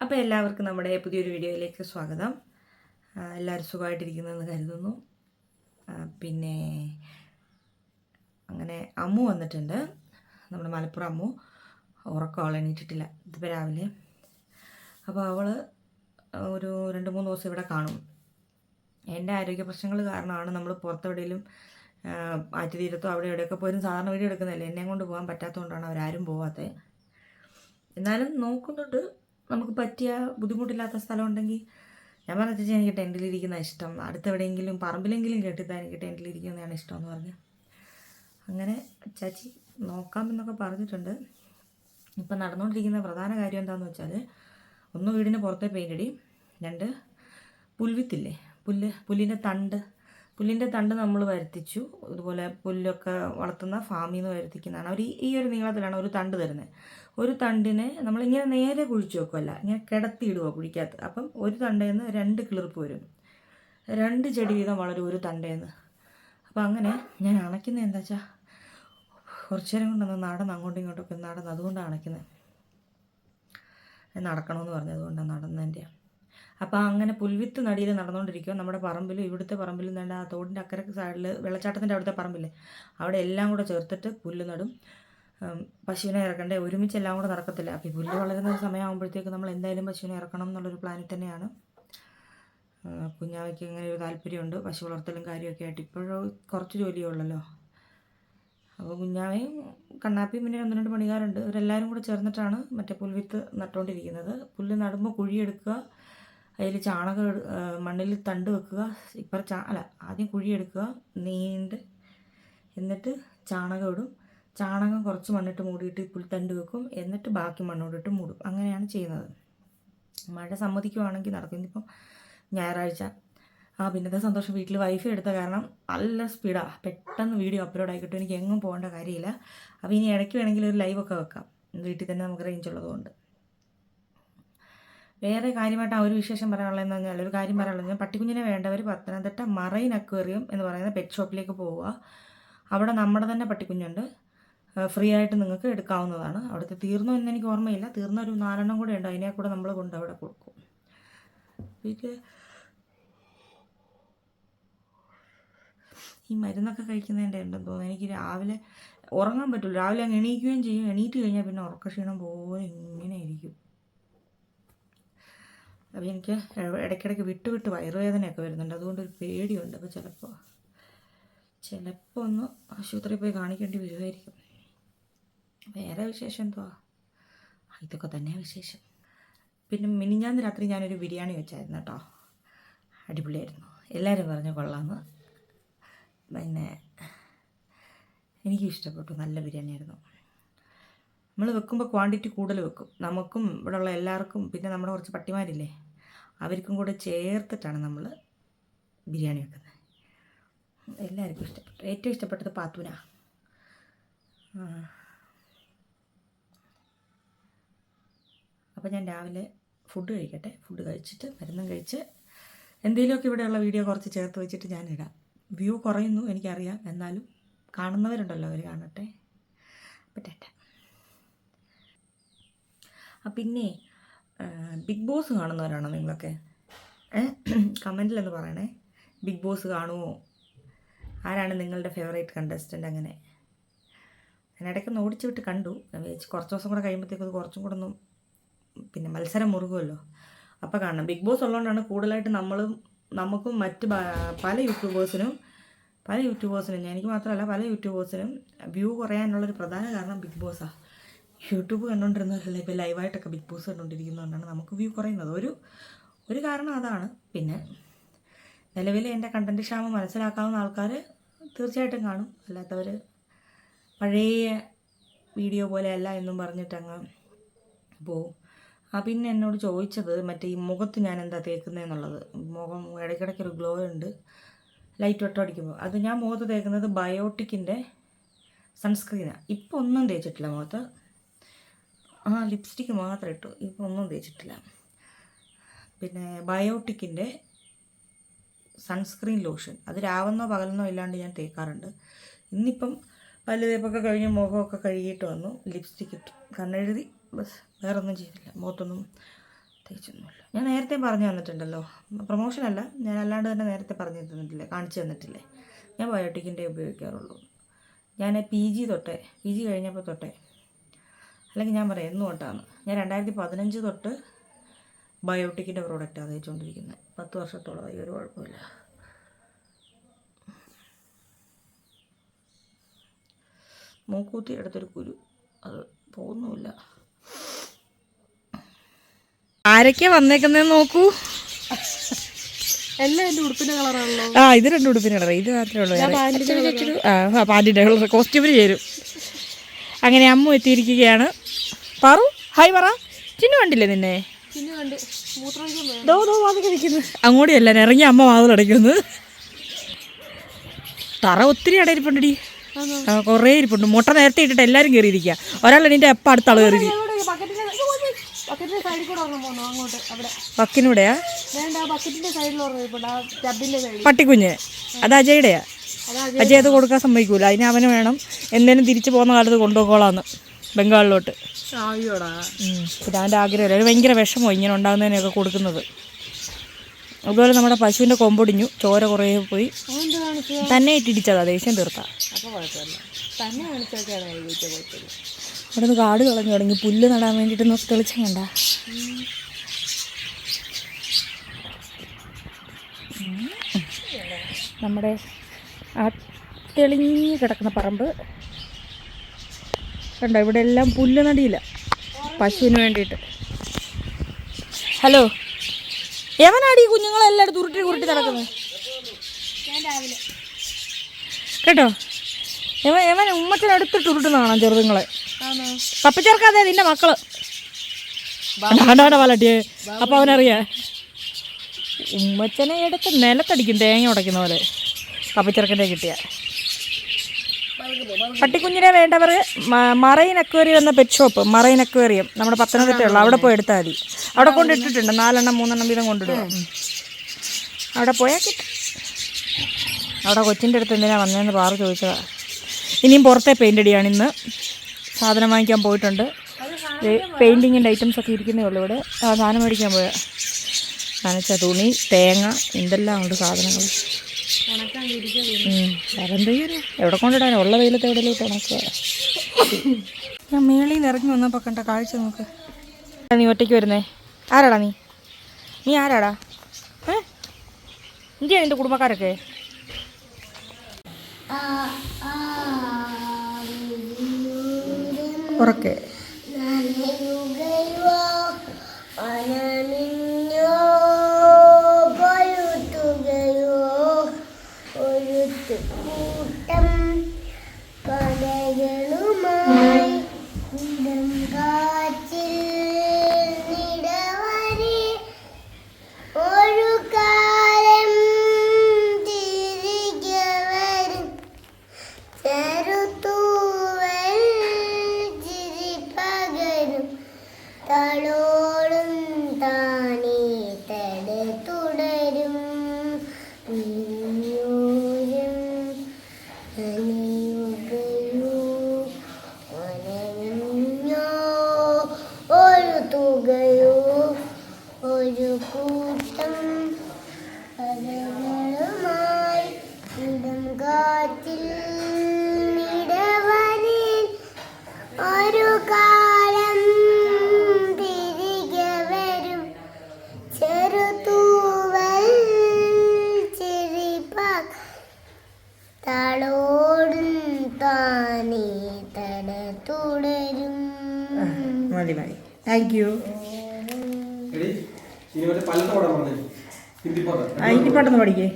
അപ്പോൾ എല്ലാവർക്കും നമ്മുടെ പുതിയൊരു വീഡിയോയിലേക്ക് സ്വാഗതം. എല്ലാവരും സുഖമായിട്ടിരിക്കുന്നതെന്ന് കരുതുന്നു. പിന്നെ അങ്ങനെ അമ്മു വന്നിട്ടുണ്ട്, നമ്മുടെ മലപ്പുറം അമ്മു. ഉറക്കം അവൾ എണീറ്റിട്ടില്ല ഇതിപ്പോൾ രാവിലെ. അപ്പോൾ അവൾ ഒരു 2-3 ദിവസം ഇവിടെ കാണും. എൻ്റെ ആരോഗ്യ പ്രശ്നങ്ങൾ കാരണമാണ് നമ്മൾ പുറത്തെവിടെയെങ്കിലും ആറ്റുതീരത്തോ അവിടെ എവിടെയൊക്കെ പോലും സാധാരണ വീഡിയോ എടുക്കുന്നില്ല. എന്നെ കൊണ്ട് പോകാൻ പറ്റാത്തതുകൊണ്ടാണ് അവരാരും പോകാത്തത്. എന്നാലും നോക്കുന്നുണ്ട്, നമുക്ക് പറ്റിയ ബുദ്ധിമുട്ടില്ലാത്ത സ്ഥലം ഉണ്ടെങ്കിൽ. ഞാൻ പറഞ്ഞ ചേച്ചി എനിക്ക് ടെൻറ്റിലിരിക്കുന്ന ഇഷ്ടം, അടുത്തെവിടെയെങ്കിലും പറമ്പിലെങ്കിലും കേട്ടിത്താൻ എനിക്ക് ടെൻറ്റിലിരിക്കുന്നതാണ് ഇഷ്ടമെന്ന് പറഞ്ഞു. അങ്ങനെ ചേച്ചി നോക്കാമെന്നൊക്കെ പറഞ്ഞിട്ടുണ്ട്. ഇപ്പം നടന്നുകൊണ്ടിരിക്കുന്ന പ്രധാന കാര്യം എന്താണെന്ന് വെച്ചാൽ, ഒന്ന് വീടിന് പുറത്തെ പെയിൻ്റടി, 2 പുൽവിത്തില്ലേ, പുല്ലിൻ്റെ തണ്ട് നമ്മൾ വരുത്തിച്ചു. ഇതുപോലെ പുല്ലൊക്കെ വളർത്തുന്ന ഫാമിൽ നിന്ന് വരുത്തിക്കുന്നതാണ്. അവർ ഈ ഒരു നീളത്തിലാണ് ഒരു തണ്ട് തരുന്നത്. ഒരു തണ്ടിനെ നമ്മളിങ്ങനെ നേരെ കുഴിച്ച് വെക്കുമല്ല, ഇങ്ങനെ കിടത്തിയിടുക കുഴിക്കകത്ത്. അപ്പം ഒരു തണ്ടയിൽ നിന്ന് 2 കിളിർപ്പ് വരും. 2 ചെടി വീതം വളരെ ഒരു തണ്ടയിൽ നിന്ന്. അപ്പം അങ്ങനെ ഞാൻ അണയ്ക്കുന്നത് എന്താ വെച്ചാൽ, കുറച്ചു നേരം കൊണ്ടൊന്ന് നടന്ന് അങ്ങോട്ടും ഇങ്ങോട്ടൊക്കെ നടന്ന്, അതുകൊണ്ടാണ് അണയ്ക്കുന്നത്. നടക്കണമെന്ന് പറഞ്ഞതുകൊണ്ടാണ് നടന്നതിൻ്റെ. അപ്പോൾ അങ്ങനെ പുൽവിത്ത് നടിയിൽ നടന്നുകൊണ്ടിരിക്കുക. നമ്മുടെ പറമ്പിൽ, ഇവിടുത്തെ പറമ്പിൽ നിന്ന് ആ തോടിൻ്റെ അക്കരെ സൈഡിൽ വെള്ളച്ചാട്ടത്തിൻ്റെ അവിടുത്തെ പറമ്പില്ലേ, അവിടെ എല്ലാം കൂടെ ചേർത്തിട്ട് പുല്ല് നടും. പശുവിനെ ഇറക്കണ്ടേ, ഒരുമിച്ച് എല്ലാം കൂടെ നടക്കത്തില്ല. അപ്പോൾ ഈ പുല്ല് വളരുന്ന സമയമാകുമ്പോഴത്തേക്ക് നമ്മൾ എന്തായാലും പശുവിനെ ഇറക്കണം എന്നുള്ളൊരു പ്ലാനിൽ തന്നെയാണ്. കുഞ്ഞാവയ്ക്ക് ഇങ്ങനെ ഒരു താല്പര്യമുണ്ട്, പശു വളർത്തലും കാര്യമൊക്കെ ആയിട്ട്. ഇപ്പോഴും കുറച്ച് ജോലിയേ ഉള്ളല്ലോ. അപ്പോൾ കുഞ്ഞാവയും കണ്ണാപ്പിയും പിന്നെ 1-2 പണിക്കാരുണ്ട്. ഇവരെല്ലാവരും കൂടെ ചേർന്നിട്ടാണ് മറ്റേ പുൽവിത്ത് നട്ടുകൊണ്ടിരിക്കുന്നത്. പുല്ല് നടുമ്പോൾ കുഴിയെടുക്കുക, അതിൽ ചാണകം മണ്ണിൽ തണ്ട് വെക്കുക. ആദ്യം കുഴിയെടുക്കുക നീണ്ട്, എന്നിട്ട് ചാണകം ഇടും. ചാണകം കുറച്ച് മണ്ണിട്ട് മൂടിയിട്ട് പുൽത്തണ്ട് വെക്കും, എന്നിട്ട് ബാക്കി മണ്ണോടിട്ട് മൂടും. അങ്ങനെയാണ് ചെയ്യുന്നത്. മഴ സമ്മതിക്കുവാണെങ്കിൽ നടക്കും. ഇന്നിപ്പം ഞായറാഴ്ച. പിന്നത്തെ സന്തോഷം, വീട്ടിൽ വൈഫൈ എടുത്ത കാരണം നല്ല സ്പീഡാണ്, പെട്ടെന്ന് വീഡിയോ അപ്ലോഡ് ആയിക്കിട്ടും. എനിക്ക് എങ്ങും പോകേണ്ട കാര്യമില്ല. അപ്പോൾ ഇനി ഇടയ്ക്ക് വേണമെങ്കിൽ ഒരു ലൈവൊക്കെ വെക്കാം, വീട്ടിൽ തന്നെ നമുക്ക് റേഞ്ച് ഉള്ളതുകൊണ്ട്. വേറെ കാര്യമായിട്ട് ഒരു വിശേഷം പറയാനുള്ളതെന്ന് പറഞ്ഞാൽ, ഒരു കാര്യം പറയാനുള്ളത്, ഞാൻ പട്ടിക്കുഞ്ഞിനെ വേണ്ടവർ പത്തനംതിട്ട മറൈൻ അക്വേറിയം എന്ന് പറയുന്ന പെറ്റ് ഷോപ്പിലേക്ക് പോവുക. അവിടെ നമ്മുടെ തന്നെ പട്ടിക്കുഞ്ഞുണ്ട്, ഫ്രീ ആയിട്ട് നിങ്ങൾക്ക് എടുക്കാവുന്നതാണ്. അവിടുത്തെ തീർന്നോ എന്ന് എനിക്ക് ഓർമ്മയില്ല, തീർന്ന ഒരു 4 കൂടെ ഉണ്ട്. അതിനെ കൂടെ നമ്മൾ കൊണ്ട് അവിടെ കൊടുക്കും. വീട്ടിൽ ഈ മരുന്നൊക്കെ കഴിക്കുന്നതിൻ്റെ ഉണ്ടെന്ന് തോന്നുന്നു. എനിക്ക് രാവിലെ ഉറങ്ങാൻ പറ്റില്ല, രാവിലെ അങ്ങ് എണീക്കുകയും ചെയ്യും. എണീറ്റ് കഴിഞ്ഞാൽ പിന്നെ ഉറക്കക്ഷീണം പോലെ ഇങ്ങനെ ഇരിക്കും. അപ്പോൾ എനിക്ക് ഇടയ്ക്കിടയ്ക്ക് വിട്ട് വയറുവേദനയൊക്കെ വരുന്നുണ്ട്, അതുകൊണ്ടൊരു പേടിയുണ്ട്. അപ്പോൾ ചിലപ്പോൾ ഒന്ന് ആശുപത്രിയിൽ പോയി കാണിക്കേണ്ടി വരുമായിരിക്കും. വേറെ വിശേഷം എന്തുവാ, ഇതൊക്കെ തന്നെ വിശേഷം. പിന്നെ മിനിഞ്ഞാന്ന് രാത്രി ഞാനൊരു ബിരിയാണി വെച്ചായിരുന്നു കേട്ടോ, അടിപൊളിയായിരുന്നു. എല്ലാവരും പറഞ്ഞു കൊള്ളാമെന്ന്. പിന്നെ എനിക്കും ഇഷ്ടപ്പെട്ടു, നല്ല ബിരിയാണിയായിരുന്നു. നമ്മൾ വെക്കുമ്പോൾ ക്വാണ്ടിറ്റി കൂടുതൽ വെക്കും, നമുക്കും ഇവിടെയുള്ള എല്ലാവർക്കും. പിന്നെ നമ്മുടെ കുറച്ച് പട്ടിമാരില്ലേ, അവർക്കും കൂടെ ചേർത്തിട്ടാണ് നമ്മൾ ബിരിയാണി വെക്കുന്നത്. എല്ലാവർക്കും ഇഷ്ടപ്പെട്ടു. ഏറ്റവും ഇഷ്ടപ്പെട്ടത് പാത്തൂന. അപ്പോൾ ഞാൻ രാവിലെ ഫുഡ് കഴിക്കട്ടെ. ഫുഡ് കഴിച്ചിട്ട് മരുന്നും കഴിച്ച് എന്തെങ്കിലുമൊക്കെ ഇവിടെയുള്ള വീഡിയോ കുറച്ച് ചേർത്ത് വെച്ചിട്ട് ഞാൻ ഇടാം. വ്യൂ കുറയുന്നു എനിക്കറിയാം, എന്നാലും കാണുന്നവരുണ്ടല്ലോ, അവർ കാണട്ടെ. പറ്റേറ്റ. പിന്നെ ബിഗ് ബോസ് കാണുന്നവരാണോ നിങ്ങളൊക്കെ? കമൻറ്റിലൊന്ന് പറയണേ, ബിഗ് ബോസ് കാണുമോ? ആരാണ് നിങ്ങളുടെ ഫേവറേറ്റ് കണ്ടസ്റ്റൻ്റ്? അങ്ങനെ ഞാൻ ഇടയ്ക്കൊന്ന് ഓടിച്ചു വിട്ട് കണ്ടു. കുറച്ച് ദിവസം കൂടെ കഴിയുമ്പോഴത്തേക്കും അത് കുറച്ചും കൂടെ ഒന്നും പിന്നെ മത്സരം മുറുകുമല്ലോ, അപ്പോൾ കാണണം. ബിഗ് ബോസ് ഉള്ളതുകൊണ്ടാണ് കൂടുതലായിട്ട് നമുക്കും മറ്റ് പല യൂട്യൂബേഴ്സിനും എനിക്ക് മാത്രമല്ല പല യൂട്യൂബേഴ്സിനും വ്യൂ കുറയാനുള്ളൊരു പ്രധാന കാരണം ബിഗ് ബോസാണ്. യൂട്യൂബ് കണ്ടുകൊണ്ടിരുന്നവരല്ല ഇപ്പോൾ ലൈവായിട്ടൊക്കെ ബിഗ് ബോസ് കണ്ടുകൊണ്ടിരിക്കുന്നതുകൊണ്ടാണ് നമുക്ക് വ്യൂ കുറയുന്നത്. ഒരു കാരണം അതാണ്. പിന്നെ നിലവിൽ എൻ്റെ കണ്ടൻറ്റ് ക്ഷാമം മനസ്സിലാക്കാവുന്ന ആൾക്കാർ തീർച്ചയായിട്ടും കാണും, അല്ലാത്തവർ പഴയ വീഡിയോ പോലെയല്ല എന്നും പറഞ്ഞിട്ടങ്ങ് പോവും. പിന്നെ എന്നോട് ചോദിച്ചത് മറ്റേ ഈ മുഖത്ത് ഞാൻ എന്താ തേക്കുന്നതെന്നുള്ളത്. മുഖം ഇടയ്ക്കിടയ്ക്കൊരു ഗ്ലോ ഉണ്ട് ലൈറ്റ് വെട്ടം അടിക്കുമ്പോൾ. അത് ഞാൻ മുഖത്ത് തേക്കുന്നത് ബയോട്ടിക്കിൻ്റെ സൺസ്ക്രീനാണ്. ഇപ്പോൾ ഒന്നും തേച്ചിട്ടില്ല മുഖത്ത്, ലിപ്സ്റ്റിക്ക് മാത്രം ഇട്ടു, ഇപ്പോൾ ഒന്നും തേച്ചിട്ടില്ല. പിന്നെ ബയോട്ടിക്കിൻ്റെ സൺസ്ക്രീൻ ലോഷൻ, അത് രാവെന്നോ പകലെന്നോ ഇല്ലാണ്ട് ഞാൻ തേക്കാറുണ്ട്. ഇന്നിപ്പം പല്ല് തേപ്പൊക്കെ കഴിഞ്ഞ് മുഖമൊക്കെ കഴുകിയിട്ട് വന്നു, ലിപ്സ്റ്റിക്ക് ഇട്ടു, കണ്ണെഴുതി, ബസ് വേറെ ഒന്നും ചെയ്തില്ല. മുഖത്തൊന്നും പ്രത്യേകിച്ചൊന്നുമില്ല. ഞാൻ നേരത്തെ പറഞ്ഞു തന്നിട്ടുണ്ടല്ലോ, പ്രൊമോഷനല്ല, ഞാൻ അല്ലാണ്ട് തന്നെ നേരത്തെ പറഞ്ഞു തന്നിട്ടില്ലേ, കാണിച്ചു തന്നിട്ടില്ലേ. ഞാൻ ബയോട്ടിക്കിൻ്റെ ഉപയോഗിക്കാറുള്ളൂ. ഞാൻ പി ജി കഴിഞ്ഞപ്പോൾ തൊട്ടേ, അല്ലെങ്കിൽ ഞാൻ പറയാം എന്ന് തൊട്ടാണ്, ഞാൻ 2015 തൊട്ട് ബയോട്ടിക്കിൻ്റെ പ്രോഡക്റ്റാണ് തേച്ചുകൊണ്ടിരിക്കുന്നത്. 10 വർഷത്തോളമായി, ഒരു കുഴപ്പമില്ല. മൂക്കൂത്തി എടുത്തൊരു കുരു, അത് പോകുന്നുമില്ല. ആരൊക്കെയാ വന്നേക്കുന്നതെന്ന് നോക്കൂ. എല്ലാം എൻ്റെ ഉടുപ്പിൻ്റെ കളറാണല്ലോ. ഇത് 2 ഉടുപ്പിൻ്റെ കളർ, ഇത് മാത്രമേ ഉള്ളൂ. പാൻറ്റിൻ്റെ കളർ കോസ്റ്റ്യൂമിന് ചേരും. അങ്ങനെ അമ്മ എത്തിയിരിക്കുകയാണ്. പറു ഹായ് പറ. ചിന്നു കണ്ടില്ലേ നിന്നെ? വാതൊക്കെ നിൽക്കുന്നു. അങ്ങോട്ടല്ല ഇറങ്ങി അമ്മ വാതിലടയ്ക്കുന്നു. തറ ഒത്തിരി അടയിരിപ്പുണ്ടടി, കുറേ ഇരിപ്പുണ്ട്. മുട്ട നേരത്തെ ഇട്ടിട്ട് എല്ലാവരും കയറിയിരിക്കുക. ഒരാൾ എണീൻ്റെ എപ്പം അടുത്ത ആൾ കയറി. പക്കിനൂടെയാ? പട്ടിക്കുഞ്ഞ് അത് അജയുടെയാ. അജയ് അത് കൊടുക്കാൻ സമ്മതിക്കൂല. അതിന് അവന് വേണം എന്തേലും തിരിച്ചു പോകുന്ന കാലത്ത് കൊണ്ടുപോക്കോളാന്ന് ബംഗാളിലോട്ട്. പിന്നെ അവൻ്റെ ആഗ്രഹമില്ല. അത് ഭയങ്കര വിഷമോ ഇങ്ങനെ ഉണ്ടാകുന്നതിനൊക്കെ കൊടുക്കുന്നത്. അതുപോലെ നമ്മുടെ പശുവിൻ്റെ കൊമ്പൊടിഞ്ഞു, ചോര കുറേ പോയി. തന്നെ ഇട്ടിടിച്ചതാ, ദേഷ്യം തീർത്താ. അവിടെ നിന്ന് കാട് കളഞ്ഞു തുടങ്ങി. പുല്ല് നടാൻ വേണ്ടിയിട്ട് നോക്കി തെളിച്ചം കണ്ട. നമ്മുടെ ആ തെളിഞ്ഞ് കിടക്കുന്ന പറമ്പ് കണ്ടോ, ഇവിടെ എല്ലാം പുല്ല് നടിയില്ല പശുവിന് വേണ്ടിയിട്ട്. ഹലോ, എവനാടി ഈ കുഞ്ഞുങ്ങളെല്ലായിടത്തും ഉരുട്ടി നടക്കുന്നത് കേട്ടോ. എവൻ ഉമ്മച്ചനെടുത്തിട്ട് ഉരുട്ടുന്ന കാണാം ചെറുതുങ്ങളെ. പപ്പിച്ചേർക്കാതെ നിന്റെ മക്കള് പാലട്ടിയെ. അപ്പം അവനറിയാം, ഉമ്മച്ചനെ എടുത്ത് നിലത്തടിക്കും തേങ്ങ ഉടയ്ക്കുന്ന പോലെ പപ്പിച്ചെറുക്കൻ്റെ കിട്ടിയ. പട്ടിക്കുഞ്ഞിനെ വേണ്ടവർ മറൈൻ അക്വേറിയം എന്ന പെറ്റ് ഷോപ്പ്, മറൈൻ അക്വേറിയം നമ്മുടെ പത്തനംതിട്ടയുള്ള, അവിടെ പോയി എടുത്താൽ മതി. അവിടെ കൊണ്ടിട്ടിട്ടുണ്ട് 4 എണ്ണം 3 എണ്ണം വീതം കൊണ്ടിടുക. അവിടെ പോയാൽ കിട്ടും. അവിടെ കൊച്ചിൻ്റെ അടുത്ത് എന്തിനാണ് വന്നതെന്ന് പാറ ചോദിച്ചതാ. ഇനിയും പുറത്തെ പെയിൻ്റ് അടിയാണ്. ഇന്ന് സാധനം വാങ്ങിക്കാൻ പോയിട്ടുണ്ട്. പെയിൻറ്റിങ്ങിൻ്റെ ഐറ്റംസൊക്കെ ഇരിക്കുന്നേ ഉള്ളൂ ഇവിടെ. സാധനം മേടിക്കാൻ പോയാൽ നനച്ച തുണി, തേങ്ങ, എന്തെല്ലാം ഉണ്ട് സാധനങ്ങൾ. വേറെന്ത് ചെയ്യാനാ, എവിടെ കൊണ്ടിടാനോ, ഉള്ള വെയിലത്ത് എവിടെയെങ്കിലും ഇട്ട് ഉണക്കുക. ഞാൻ മേളിൽ നിന്ന് ഇറങ്ങി വന്നപ്പോൾ കണ്ട കാഴ്ച നോക്ക്. നീ ഒറ്റയ്ക്ക് വരുന്നേ? ആരാടാ നീ ആരാടാ? എന്തിയാ നിൻ്റെ കുടുംബക്കാരൊക്കെ? ഉറക്കെ മതി. Thank you. ഹിന്ദി പാട്ടൊന്ന് പഠിക്കേ.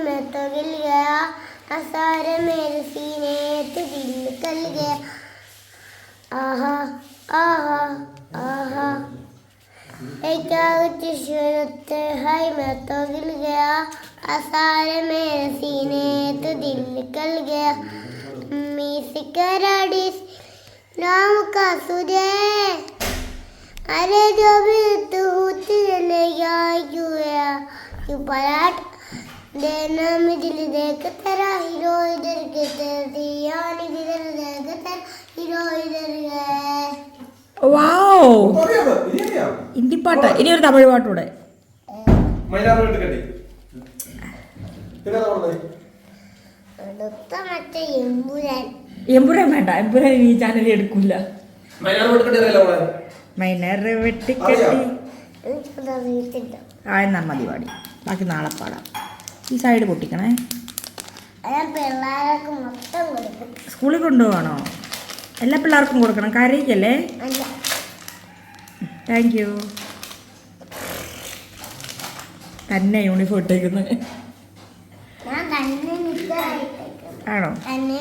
मैं तो गिल गया सारे मेरे सीने तो दिल निकल गया आहा आहा आहा क्या सूरत है मैं तो गिल गया सारे मेरे सीने तो दिल निकल गया म्यूजिक राडिस नाम का सुरे अरे जो भी तू होती रहने या यू पलट देना में दिल देख तेरा हीरो इधर के तेरी यान इधर देख तेरा हीरो इधर है വാവ്, ഹിന്ദി പാട്ട്. ഇനി ഒരു തമിഴ് പാട്ടൂടെ. അടുത്ത മറ്റേ എമ്പുരാൻ. എമ്പുരാൻ വേണ്ട, എമ്പുരാൻ ഈ ചാനലിൽ എടുക്കൂല. മൈനർ വെട്ടിക്കെട്ടി എനിക്കത് അറിയത്തില്ല. എന്നാ മതി പാടി, ബാക്കി നാളെ പാടാം. ഈ സൈഡ് പൊട്ടിക്കണേ. ഞാൻ പിള്ളേർക്ക് മൊത്തം കൊടുക്കും. സ്കൂളിൽ കൊണ്ടുപോകണോ? എല്ലാ പിള്ളേർക്കും കൊടുക്കണം, കരയിക്കല്ലേ. അല്ല, താങ്ക് യു. തന്നെ യൂണിഫോം ഇട്ടേക്കുന്നത് ഞാൻ തന്നെ നിൽക്കാനായിട്ടേക്കും. ആണോ? തന്നെ